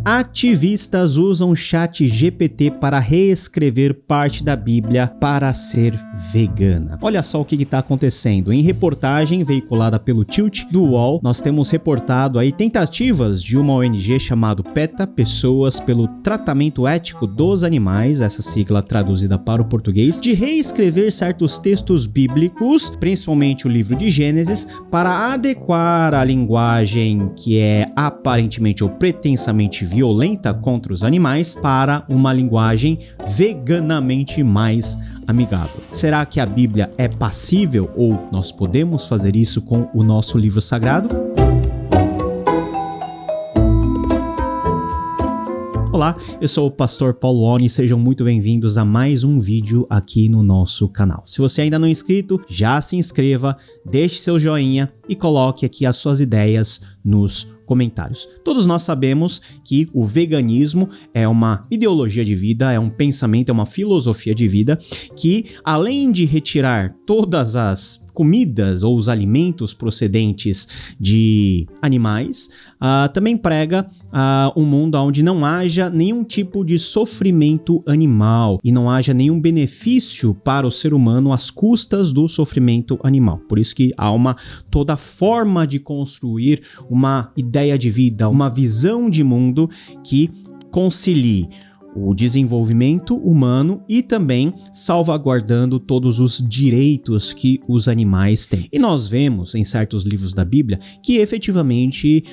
Ativistas usam ChatGPT para reescrever parte da Bíblia para ser vegana. Olha só o que está acontecendo. Em reportagem veiculada pelo Tilt do UOL, nós temos reportado aí tentativas de uma ONG chamada PETA, Pessoas pelo Tratamento Ético dos Animais, essa sigla traduzida para o português, de reescrever certos textos bíblicos, principalmente o livro de Gênesis, para adequar a linguagem que é aparentemente ou pretensamente violenta contra os animais para uma linguagem veganamente mais amigável. Será que a Bíblia é passível ou nós podemos fazer isso com o nosso livro sagrado? Olá, eu sou o pastor Paulo Oni, sejam muito bem-vindos a mais um vídeo aqui no nosso canal. Se você ainda não é inscrito, já se inscreva, deixe seu joinha e coloque aqui as suas ideias nos comentários. Todos nós sabemos que o veganismo é uma ideologia de vida, é um pensamento, é uma filosofia de vida que, além de retirar todas as comidas ou os alimentos procedentes de animais, também prega um mundo onde não haja nenhum tipo de sofrimento animal e não haja nenhum benefício para o ser humano às custas do sofrimento animal. Por isso que há toda forma de construir uma ideia de vida, uma visão de mundo que concilie o desenvolvimento humano e também salvaguardando todos os direitos que os animais têm. E nós vemos em certos livros da Bíblia que efetivamente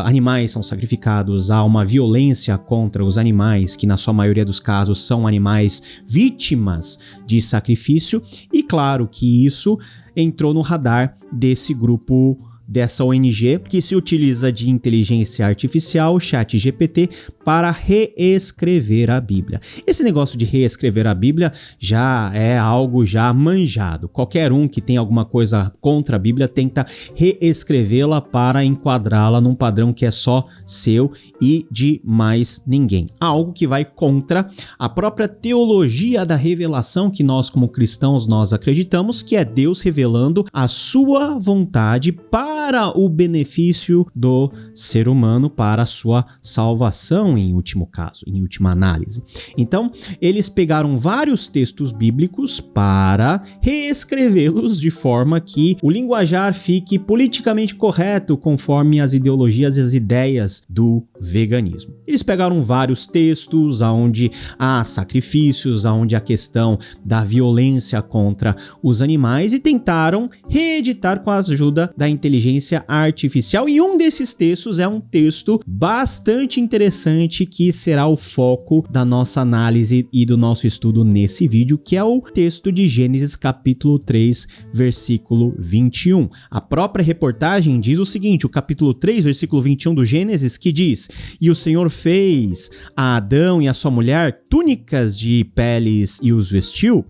animais são sacrificados, há uma violência contra os animais, que na sua maioria dos casos são animais vítimas de sacrifício, e claro que isso entrou no radar desse grupo, dessa ONG que se utiliza de inteligência artificial, ChatGPT, para reescrever a Bíblia. Esse negócio de reescrever a Bíblia já é algo já manjado. Qualquer um que tem alguma coisa contra a Bíblia tenta reescrevê-la para enquadrá-la num padrão que é só seu e de mais ninguém. Algo que vai contra a própria teologia da revelação que nós, como cristãos, nós acreditamos, que é Deus revelando a sua vontade para o benefício do ser humano, para a sua salvação em último caso, em última análise. Então, eles pegaram vários textos bíblicos para reescrevê-los de forma que o linguajar fique politicamente correto conforme as ideologias e as ideias do veganismo. Eles pegaram vários textos onde há sacrifícios, onde há questão da violência contra os animais e tentaram reeditar com a ajuda da inteligência artificial, e um desses textos é um texto bastante interessante que será o foco da nossa análise e do nosso estudo nesse vídeo, que é o texto de Gênesis capítulo 3, versículo 21. A própria reportagem diz o seguinte, o capítulo 3, versículo 21 do Gênesis, que diz: "E o Senhor fez a Adão e a sua mulher túnicas de peles e os vestiu."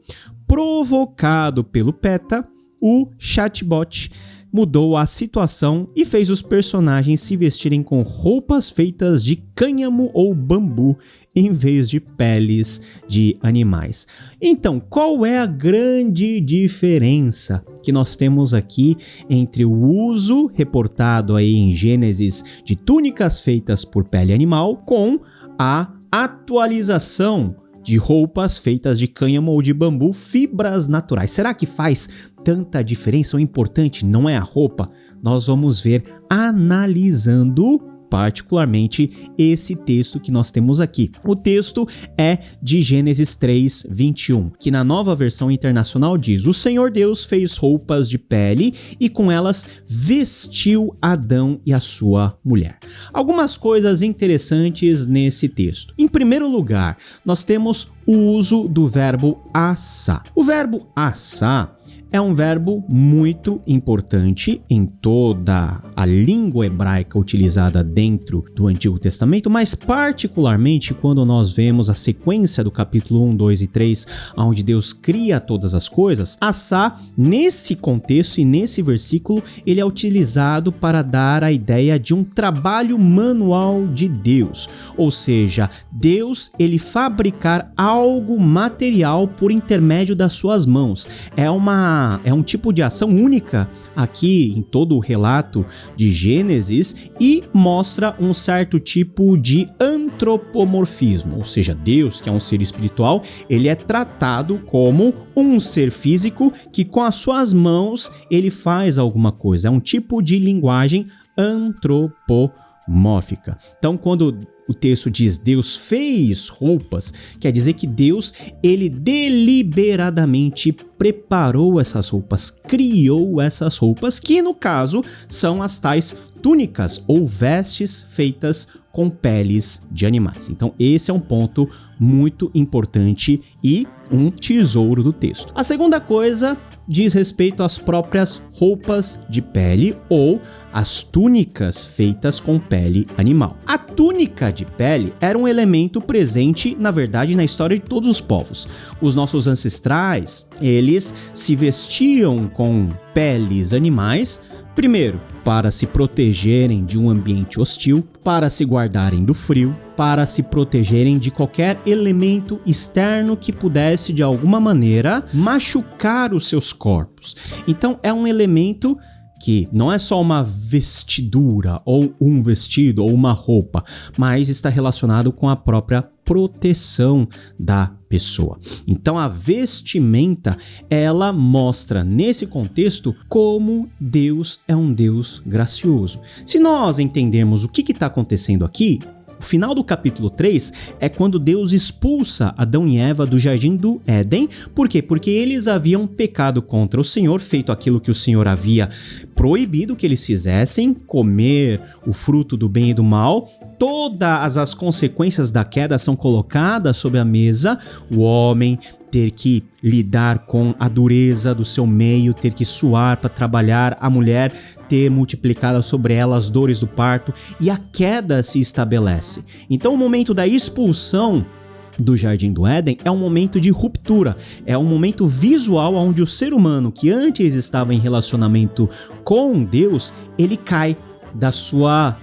Provocado pelo PETA, o chatbot mudou a situação e fez os personagens se vestirem com roupas feitas de cânhamo ou bambu em vez de peles de animais. Então, qual é a grande diferença que nós temos aqui entre o uso reportado aí em Gênesis de túnicas feitas por pele animal com a atualização de roupas feitas de cânhamo ou de bambu, fibras naturais? Será que faz tanta diferença? O importante não é a roupa? Nós vamos ver analisando particularmente esse texto que nós temos aqui. O texto é de Gênesis 3, 21, que na Nova Versão Internacional diz: "O Senhor Deus fez roupas de pele e com elas vestiu Adão e a sua mulher." Algumas coisas interessantes nesse texto. Em primeiro lugar, nós temos o uso do verbo assar. O verbo assar é um verbo muito importante em toda a língua hebraica utilizada dentro do Antigo Testamento, mas particularmente quando nós vemos a sequência do capítulo 1, 2 e 3, onde Deus cria todas as coisas. Assar, nesse contexto e nesse versículo, ele é utilizado para dar a ideia de um trabalho manual de Deus, ou seja, Deus ele fabricar algo material por intermédio das suas mãos. É uma é um tipo de ação única aqui em todo o relato de Gênesis e mostra um certo tipo de antropomorfismo, ou seja, Deus, que é um ser espiritual, ele é tratado como um ser físico que com as suas mãos ele faz alguma coisa. É um tipo de linguagem antropomórfica. Então, quando o texto diz Deus fez roupas, quer dizer que Deus, ele deliberadamente preparou essas roupas, criou essas roupas, que no caso são as tais túnicas ou vestes feitas com peles de animais. Então esse é um ponto muito importante e um tesouro do texto. A segunda coisa diz respeito às próprias roupas de pele ou as túnicas feitas com pele animal. A túnica de pele era um elemento presente, na verdade, na história de todos os povos. Os nossos ancestrais, eles se vestiam com peles animais, primeiro, para se protegerem de um ambiente hostil, para se guardarem do frio, para se protegerem de qualquer elemento externo que pudesse, de alguma maneira, machucar os seus corpos. Então, é um elemento que não é só uma vestidura, ou um vestido, ou uma roupa, mas está relacionado com a própria proteção da pessoa. Então a vestimenta, ela mostra nesse contexto como Deus é um Deus gracioso. Se nós entendermos o que está acontecendo aqui, o final do capítulo 3 é quando Deus expulsa Adão e Eva do jardim do Éden. Por quê? Porque eles haviam pecado contra o Senhor, feito aquilo que o Senhor havia proibido que eles fizessem, comer o fruto do bem e do mal. Todas as consequências da queda são colocadas sobre a mesa. O homem ter que lidar com a dureza do seu meio, ter que suar para trabalhar, a mulher ter multiplicado sobre ela as dores do parto, e a queda se estabelece. Então o momento da expulsão do Jardim do Éden é um momento de ruptura, é um momento visual onde o ser humano que antes estava em relacionamento com Deus, ele cai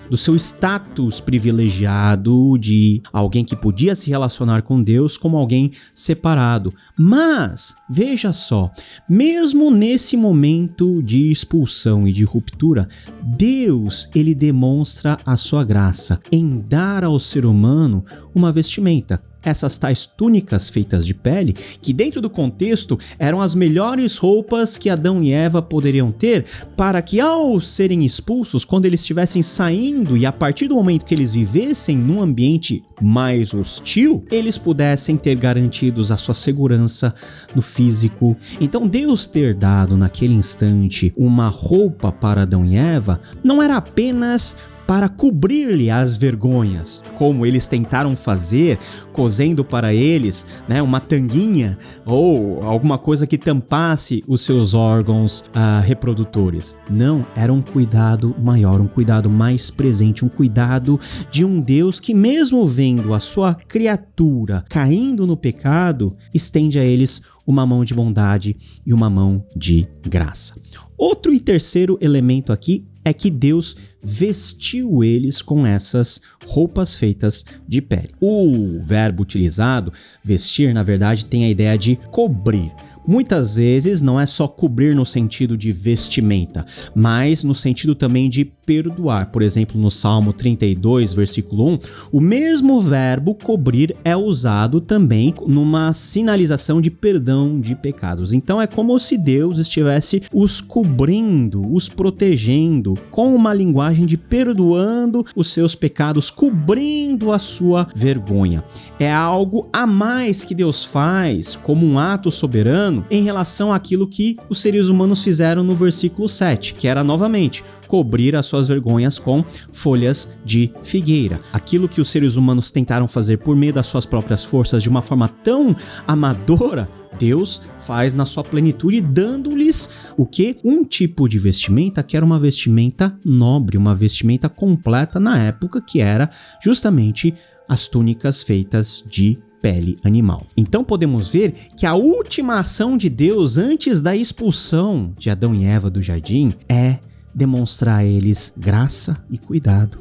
do seu status privilegiado de alguém que podia se relacionar com Deus como alguém separado. Mas, veja só, mesmo nesse momento de expulsão e de ruptura, Deus, ele demonstra a sua graça em dar ao ser humano uma vestimenta. Essas tais túnicas feitas de pele, que dentro do contexto eram as melhores roupas que Adão e Eva poderiam ter, para que ao serem expulsos, quando eles estivessem saindo e a partir do momento que eles vivessem num ambiente mais hostil, eles pudessem ter garantidos a sua segurança no físico. Então Deus ter dado naquele instante uma roupa para Adão e Eva não era apenas para cobrir-lhe as vergonhas, como eles tentaram fazer, cosendo para eles, uma tanguinha ou alguma coisa que tampasse os seus órgãos reprodutores. Não, era um cuidado maior, um cuidado mais presente, um cuidado de um Deus que, mesmo vendo a sua criatura caindo no pecado, estende a eles uma mão de bondade e uma mão de graça. Outro e terceiro elemento aqui é que Deus vestiu eles com essas roupas feitas de pele. O verbo utilizado, vestir, na verdade, tem a ideia de cobrir. Muitas vezes não é só cobrir no sentido de vestimenta, mas no sentido também de perdoar. Por exemplo, no Salmo 32, versículo 1, o mesmo verbo cobrir é usado também numa sinalização de perdão de pecados. Então é como se Deus estivesse os cobrindo, os protegendo, com uma linguagem de perdoando os seus pecados, cobrindo a sua vergonha. É algo a mais que Deus faz como um ato soberano em relação àquilo que os seres humanos fizeram no versículo 7, que era novamente cobrir as suas vergonhas com folhas de figueira. Aquilo que os seres humanos tentaram fazer por meio das suas próprias forças de uma forma tão amadora, Deus faz na sua plenitude, dando-lhes o quê? Um tipo de vestimenta que era uma vestimenta nobre, uma vestimenta completa na época, que era justamente as túnicas feitas de pele animal. Então podemos ver que a última ação de Deus antes da expulsão de Adão e Eva do jardim é demonstrar a eles graça e cuidado.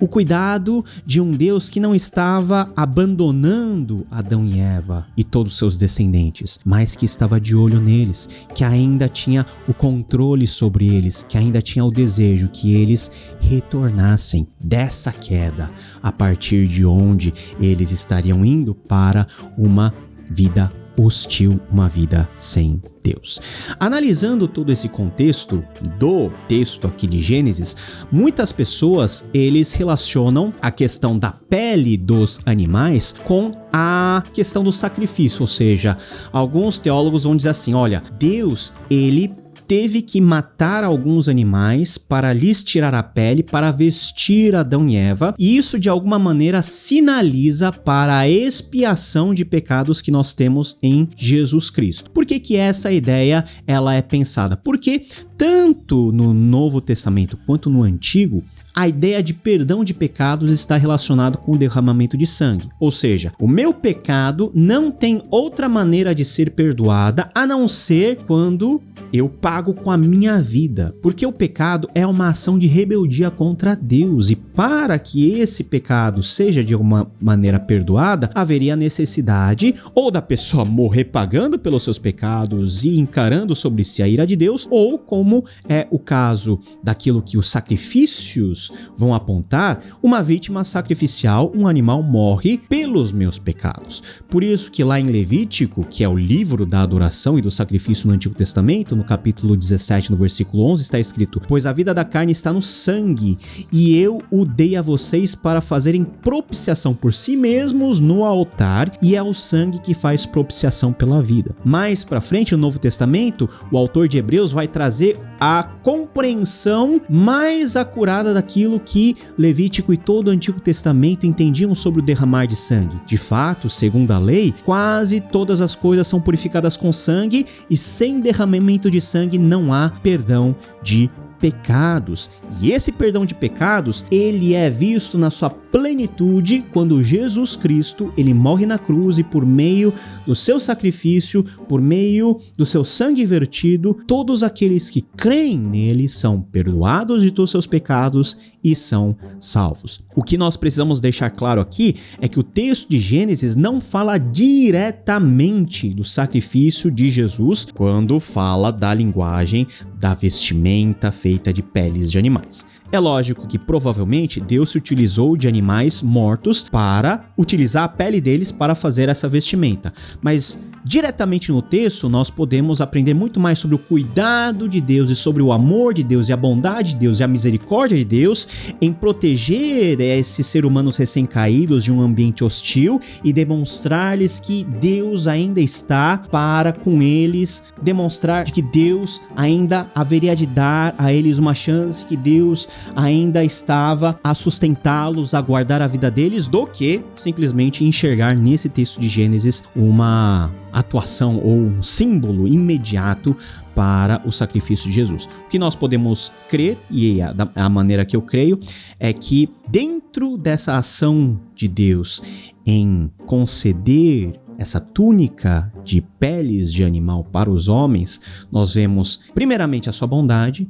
O cuidado de um Deus que não estava abandonando Adão e Eva e todos os seus descendentes, mas que estava de olho neles, que ainda tinha o controle sobre eles, que ainda tinha o desejo que eles retornassem dessa queda, a partir de onde eles estariam indo para uma vida hostil, uma vida sem Deus. Analisando todo esse contexto do texto aqui de Gênesis, muitas pessoas eles relacionam a questão da pele dos animais com a questão do sacrifício, ou seja, alguns teólogos vão dizer assim, olha, Deus, ele teve que matar alguns animais para lhes tirar a pele, para vestir Adão e Eva, e isso de alguma maneira sinaliza para a expiação de pecados que nós temos em Jesus Cristo. Por que essa ideia ela é pensada? Porque tanto no Novo Testamento quanto no Antigo, a ideia de perdão de pecados está relacionado com o derramamento de sangue. Ou seja, o meu pecado não tem outra maneira de ser perdoada a não ser quando eu pago com a minha vida. Porque o pecado é uma ação de rebeldia contra Deus. E para que esse pecado seja de alguma maneira perdoada, haveria necessidade ou da pessoa morrer pagando pelos seus pecados e encarando sobre si a ira de Deus, ou como é o caso daquilo que os sacrifícios vão apontar, uma vítima sacrificial, um animal morre pelos meus pecados. Por isso que lá em Levítico, que é o livro da adoração e do sacrifício no Antigo Testamento, no capítulo 17, no versículo 11, está escrito: pois a vida da carne está no sangue, e eu o dei a vocês para fazerem propiciação por si mesmos no altar, e é o sangue que faz propiciação pela vida. Mais para frente, no Novo Testamento, o autor de Hebreus vai trazer a compreensão mais acurada daquilo que Levítico e todo o Antigo Testamento entendiam sobre o derramar de sangue. De fato, segundo a lei, quase todas as coisas são purificadas com sangue, e sem derramamento de sangue não há perdão de pecados. E esse perdão de pecados, ele é visto na sua plenitude quando Jesus Cristo, ele morre na cruz, e por meio do seu sacrifício, por meio do seu sangue vertido, todos aqueles que creem nele são perdoados de todos os seus pecados e são salvos. O que nós precisamos deixar claro aqui é que o texto de Gênesis não fala diretamente do sacrifício de Jesus quando fala da linguagem da vestimenta feita de peles de animais. É lógico que provavelmente Deus se utilizou de animais mortos para utilizar a pele deles para fazer essa vestimenta, mas diretamente no texto nós podemos aprender muito mais sobre o cuidado de Deus e sobre o amor de Deus e a bondade de Deus e a misericórdia de Deus em proteger esses seres humanos recém-caídos de um ambiente hostil e demonstrar-lhes que Deus ainda está para com eles, demonstrar que Deus ainda haveria de dar a eles uma chance, que Deus ainda estava a sustentá-los, a guardar a vida deles, do que simplesmente enxergar nesse texto de Gênesis uma atuação ou um símbolo imediato para o sacrifício de Jesus. O que nós podemos crer, e a maneira que eu creio, é que dentro dessa ação de Deus em conceder essa túnica de peles de animal para os homens, nós vemos primeiramente a sua bondade,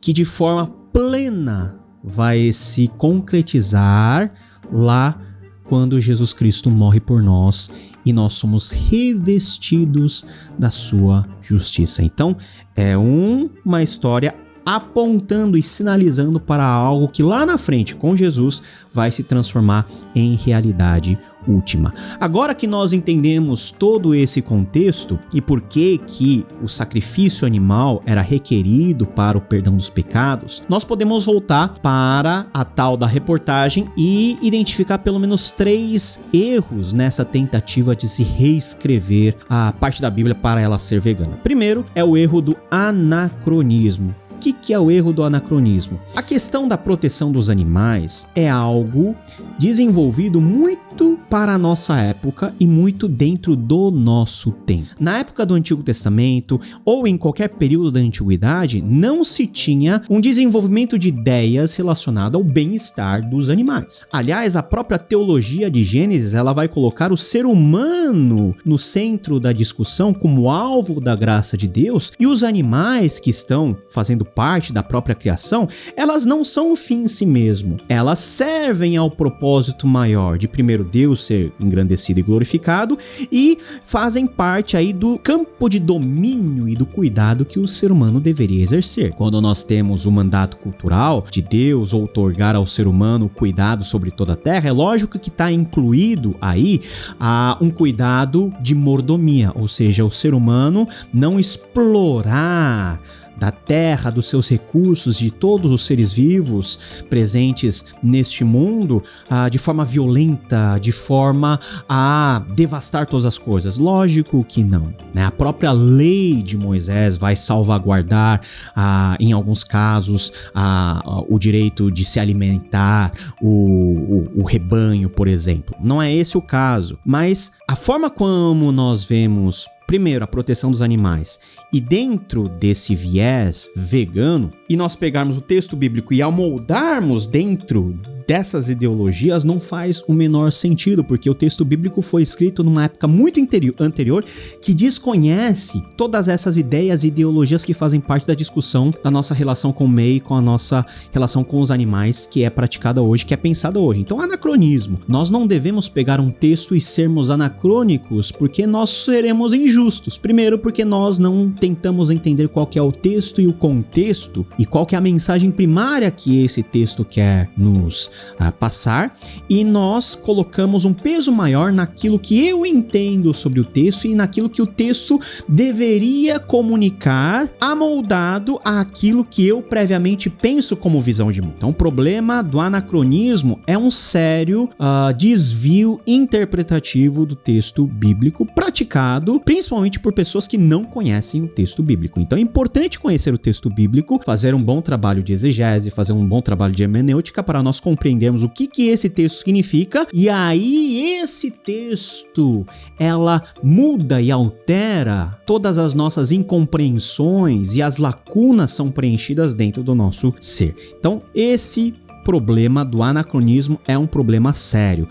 que de forma plena vai se concretizar lá quando Jesus Cristo morre por nós e nós somos revestidos da sua justiça. Então, é uma história apontando e sinalizando para algo que lá na frente, com Jesus, vai se transformar em realidade última. Agora que nós entendemos todo esse contexto e por que o sacrifício animal era requerido para o perdão dos pecados, nós podemos voltar para a tal da reportagem e identificar pelo menos 3 erros nessa tentativa de se reescrever a parte da Bíblia para ela ser vegana. Primeiro é o erro do anacronismo. O que é o erro do anacronismo? A questão da proteção dos animais é algo desenvolvido muito para a nossa época e muito dentro do nosso tempo. Na época do Antigo Testamento ou em qualquer período da Antiguidade, não se tinha um desenvolvimento de ideias relacionado ao bem-estar dos animais. Aliás, a própria teologia de Gênesis, ela vai colocar o ser humano no centro da discussão como alvo da graça de Deus, e os animais que estão fazendo parte da própria criação, elas não são um fim em si mesmo. Elas servem ao propósito maior de primeiro Deus ser engrandecido e glorificado e fazem parte aí do campo de domínio e do cuidado que o ser humano deveria exercer. Quando nós temos o mandato cultural de Deus outorgar ao ser humano cuidado sobre toda a terra, é lógico que está incluído aí um cuidado de mordomia, ou seja, o ser humano não explorar da terra, dos seus recursos, de todos os seres vivos presentes neste mundo, de forma violenta, de forma a devastar todas as coisas. Lógico que não, né? A própria lei de Moisés vai salvaguardar, em alguns casos, o direito de se alimentar, o rebanho, por exemplo. Não é esse o caso, mas a forma como nós vemos primeiro, a proteção dos animais. E dentro desse viés vegano, e nós pegarmos o texto bíblico e amoldarmos dentro dessas ideologias, não faz o menor sentido, porque o texto bíblico foi escrito numa época muito anterior que desconhece todas essas ideias e ideologias que fazem parte da discussão da nossa relação com o meio, com a nossa relação com os animais, que é praticada hoje, que é pensada hoje. Então, anacronismo. Nós não devemos pegar um texto e sermos anacrônicos, porque nós seremos injustos. Primeiro, porque nós não tentamos entender qual que é o texto e o contexto, e qual que é a mensagem primária que esse texto quer nos passar, e nós colocamos um peso maior naquilo que eu entendo sobre o texto e naquilo que o texto deveria comunicar, amoldado àquilo que eu previamente penso como visão de mundo. Então, o problema do anacronismo é um sério desvio interpretativo do texto bíblico, praticado principalmente por pessoas que não conhecem o texto bíblico. Então, é importante conhecer o texto bíblico, fazer um bom trabalho de exegese, fazer um bom trabalho de hermenêutica para nós compreendermos o que esse texto significa, e aí esse texto, ela muda e altera todas as nossas incompreensões, e as lacunas são preenchidas dentro do nosso ser. Então, esse problema do anacronismo é um problema sério.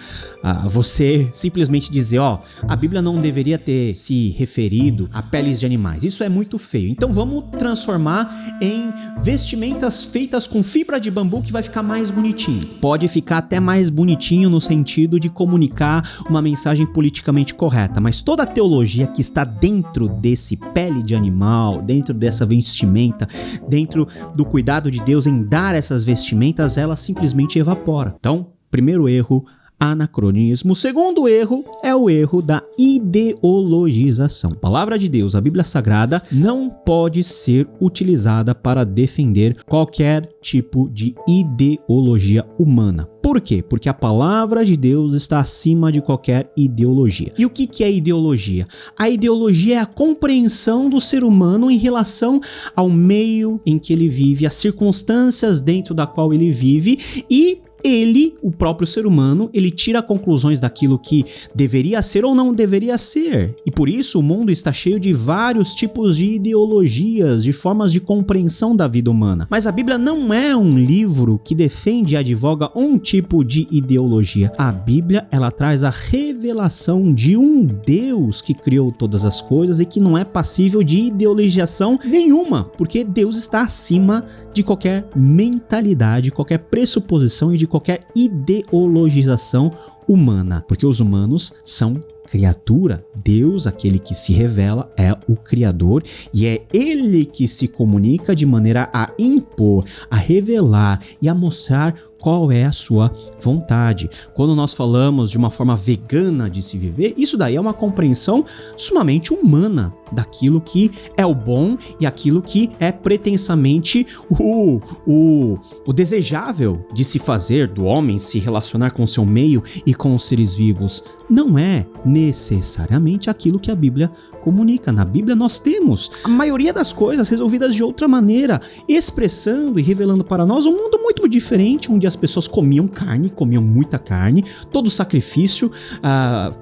Você simplesmente dizer, a Bíblia não deveria ter se referido a peles de animais. Isso é muito feio. Então vamos transformar em vestimentas feitas com fibra de bambu, que vai ficar mais bonitinho. Pode ficar até mais bonitinho no sentido de comunicar uma mensagem politicamente correta, mas toda a teologia que está dentro desse pele de animal, dentro dessa vestimenta, dentro do cuidado de Deus em dar essas vestimentas, ela simplesmente evapora. Então, primeiro erro, anacronismo. O segundo erro é o erro da ideologização. A palavra de Deus, a Bíblia Sagrada, não pode ser utilizada para defender qualquer tipo de ideologia humana. Por quê? Porque a palavra de Deus está acima de qualquer ideologia. E o que é ideologia? A ideologia é a compreensão do ser humano em relação ao meio em que ele vive, as circunstâncias dentro da qual ele vive, e ele, o próprio ser humano, ele tira conclusões daquilo que deveria ser ou não deveria ser. E por isso o mundo está cheio de vários tipos de ideologias, de formas de compreensão da vida humana. Mas a Bíblia não é um livro que defende e advoga um tipo de ideologia. A Bíblia, ela traz a revelação de um Deus que criou todas as coisas e que não é passível de ideologização nenhuma, porque Deus está acima de qualquer mentalidade, qualquer pressuposição e de qualquer ideologização humana, porque os humanos são criatura. Deus, aquele que se revela, é o Criador, e é Ele que se comunica de maneira a impor, a revelar e a mostrar qual é a sua vontade. Quando nós falamos de uma forma vegana de se viver, isso daí é uma compreensão sumamente humana daquilo que é o bom e aquilo que é pretensamente o desejável de se fazer, do homem se relacionar com o seu meio e com os seres vivos. Não é necessariamente aquilo que a Bíblia comunica. Na Bíblia nós temos a maioria das coisas resolvidas de outra maneira, expressando e revelando para nós um mundo muito diferente, onde as pessoas comiam carne, comiam muita carne, todo sacrifício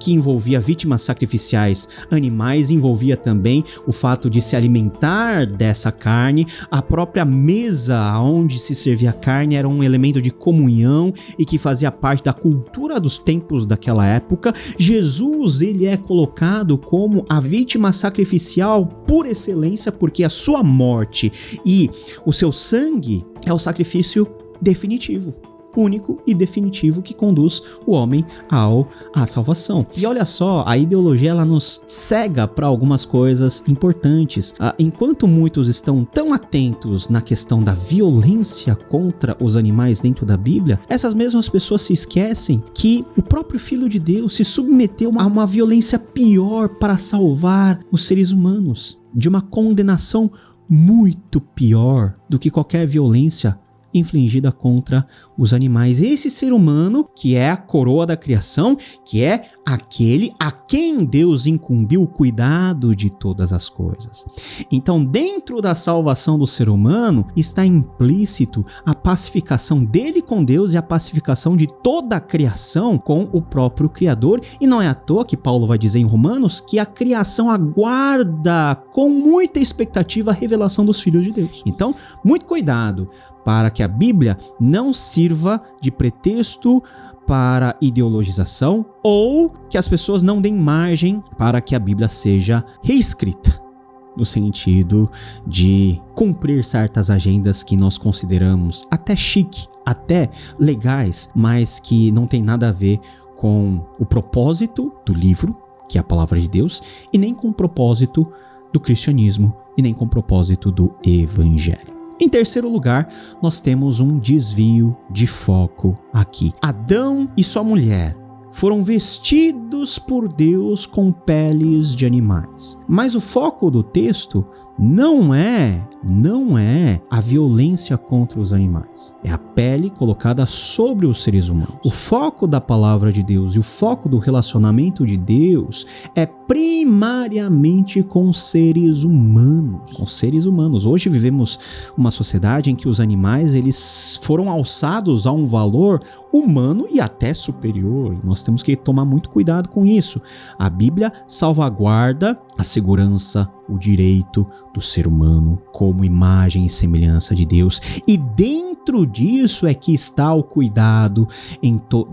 que envolvia vítimas sacrificiais animais, envolvia também o fato de se alimentar dessa carne. A própria mesa onde se servia a carne era um elemento de comunhão e que fazia parte da cultura dos tempos daquela época. Jesus, ele é colocado como a vítima vítima sacrificial por excelência, porque a sua morte e o seu sangue é o sacrifício definitivo, único e definitivo que conduz o homem à salvação. E olha só, a ideologia ela nos cega para algumas coisas importantes. Enquanto muitos estão tão atentos na questão da violência contra os animais dentro da Bíblia, essas mesmas pessoas se esquecem que o próprio Filho de Deus se submeteu a uma violência pior para salvar os seres humanos, de uma condenação muito pior do que qualquer violência infligida contra os animais. Esse ser humano, que é a coroa da criação, que é aquele a quem Deus incumbiu o cuidado de todas as coisas. Então, dentro da salvação do ser humano, está implícito a pacificação dele com Deus e a pacificação de toda a criação com o próprio Criador. E não é à toa que Paulo vai dizer em Romanos que a criação aguarda com muita expectativa a revelação dos filhos de Deus. Então, muito cuidado para que a Bíblia não sirva de pretexto para ideologização ou que as pessoas não deem margem para que a Bíblia seja reescrita, no sentido de cumprir certas agendas que nós consideramos até chique, até legais, mas que não tem nada a ver com o propósito do livro, que é a palavra de Deus, e nem com o propósito do cristianismo, e nem com o propósito do evangelho. Em terceiro lugar, nós temos um desvio de foco aqui. Adão e sua mulher foram vestidos por Deus com peles de animais. Mas o foco do texto não é a violência contra os animais. É a pele colocada sobre os seres humanos. O foco da palavra de Deus e o foco do relacionamento de Deus é primariamente com seres humanos. Com seres humanos. Hoje vivemos uma sociedade em que os animais eles foram alçados a um valor humano e até superior. Nós temos que tomar muito cuidado com isso. A Bíblia salvaguarda a segurança, o direito do ser humano como imagem e semelhança de Deus. E dentro disso é que está o cuidado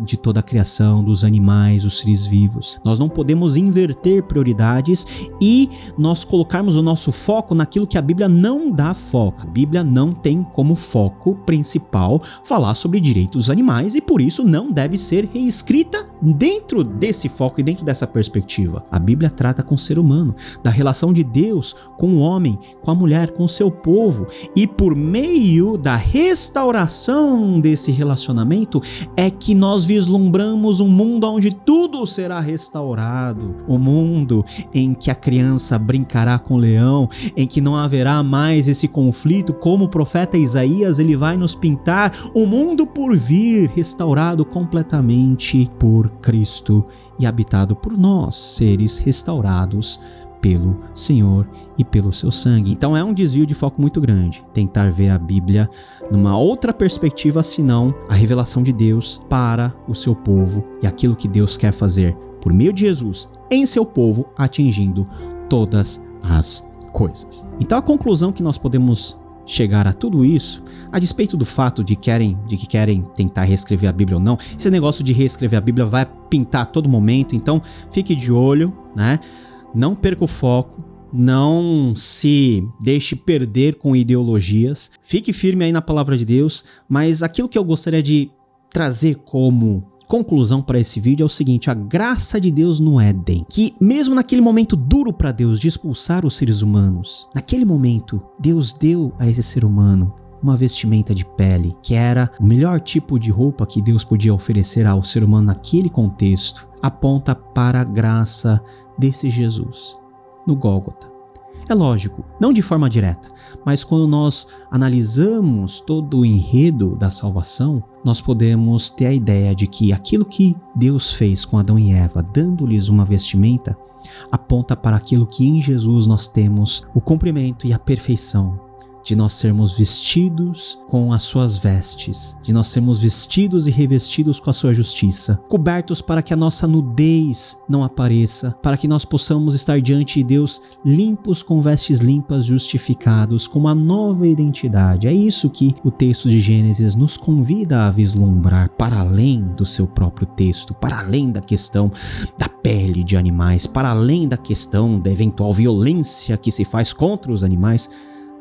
de toda a criação, dos animais, dos seres vivos. Nós não podemos inverter prioridades e nós colocarmos o nosso foco naquilo que a Bíblia não dá foco. A Bíblia não tem como foco principal falar sobre direitos dos animais e por isso não deve ser reescrita dentro desse foco e dentro dessa perspectiva. A Bíblia trata com o ser humano, da relação de Deus com o homem, com a mulher, com o seu povo, e por meio da restauração desse relacionamento é que nós vislumbramos um mundo onde tudo será restaurado, um mundo em que a criança brincará com o leão, em que não haverá mais esse conflito, como o profeta Isaías ele vai nos pintar um mundo por vir, restaurado completamente por Cristo e habitado por nós, seres restaurados pelo Senhor e pelo seu sangue. Então é um desvio de foco muito grande tentar ver a Bíblia numa outra perspectiva senão a revelação de Deus para o seu povo e aquilo que Deus quer fazer por meio de Jesus em seu povo, atingindo todas as coisas. Então a conclusão que nós podemos chegar a tudo isso, a despeito do fato de que querem tentar reescrever a Bíblia ou não, esse negócio de reescrever a Bíblia vai pintar a todo momento, então fique de olho, né? Não perca o foco, não se deixe perder com ideologias, fique firme aí na palavra de Deus, mas aquilo que eu gostaria de trazer como conclusão para esse vídeo é o seguinte: a graça de Deus no Éden, que mesmo naquele momento duro para Deus de expulsar os seres humanos, naquele momento Deus deu a esse ser humano uma vestimenta de pele, que era o melhor tipo de roupa que Deus podia oferecer ao ser humano naquele contexto, aponta para a graça desse Jesus no Gólgota. É lógico, não de forma direta, mas quando nós analisamos todo o enredo da salvação, nós podemos ter a ideia de que aquilo que Deus fez com Adão e Eva, dando-lhes uma vestimenta, aponta para aquilo que em Jesus nós temos o cumprimento e a perfeição de nós sermos vestidos com as suas vestes, de nós sermos vestidos e revestidos com a sua justiça, cobertos para que a nossa nudez não apareça, para que nós possamos estar diante de Deus limpos com vestes limpas, justificados com uma nova identidade. É isso que o texto de Gênesis nos convida a vislumbrar, para além do seu próprio texto, para além da questão da pele de animais, para além da questão da eventual violência que se faz contra os animais.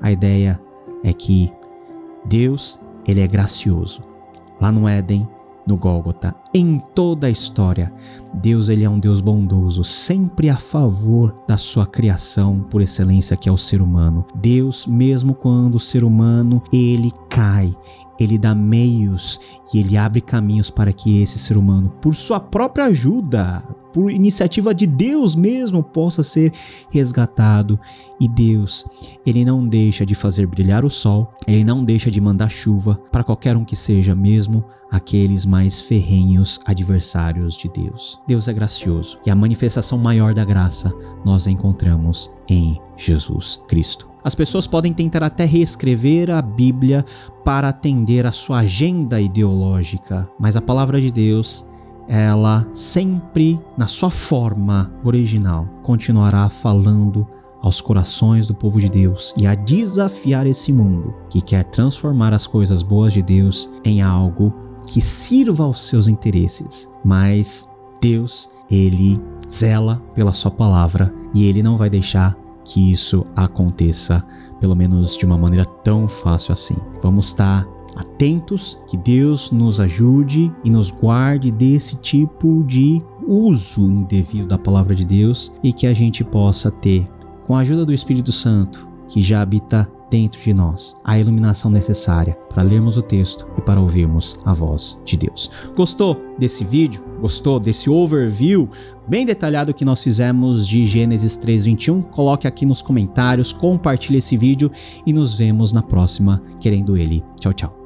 A ideia é que Deus, ele é gracioso. Lá no Éden, no Gólgota, em toda a história, Deus, ele é um Deus bondoso, sempre a favor da sua criação por excelência, que é o ser humano. Deus, mesmo quando o ser humano, ele cai, ele dá meios e ele abre caminhos para que esse ser humano, por sua própria ajuda, por iniciativa de Deus mesmo, possa ser resgatado. E Deus, ele não deixa de fazer brilhar o sol, ele não deixa de mandar chuva para qualquer um que seja, mesmo aqueles mais ferrenhos adversários de Deus. Deus é gracioso e a manifestação maior da graça nós encontramos em Jesus Cristo. As pessoas podem tentar até reescrever a Bíblia para atender a sua agenda ideológica, mas a palavra de Deus, ela sempre, na sua forma original, continuará falando aos corações do povo de Deus e a desafiar esse mundo que quer transformar as coisas boas de Deus em algo que sirva aos seus interesses. Mas Deus, ele zela pela sua palavra e ele não vai deixar que isso aconteça, pelo menos de uma maneira tão fácil assim. Vamos estar atentos, que Deus nos ajude e nos guarde desse tipo de uso indevido da palavra de Deus e que a gente possa ter, com a ajuda do Espírito Santo, que já habita dentro de nós, a iluminação necessária para lermos o texto e para ouvirmos a voz de Deus. Gostou desse vídeo? Gostou desse overview bem detalhado que nós fizemos de Gênesis 3:21? Coloque aqui nos comentários, compartilhe esse vídeo e nos vemos na próxima, querendo ele. Tchau, tchau.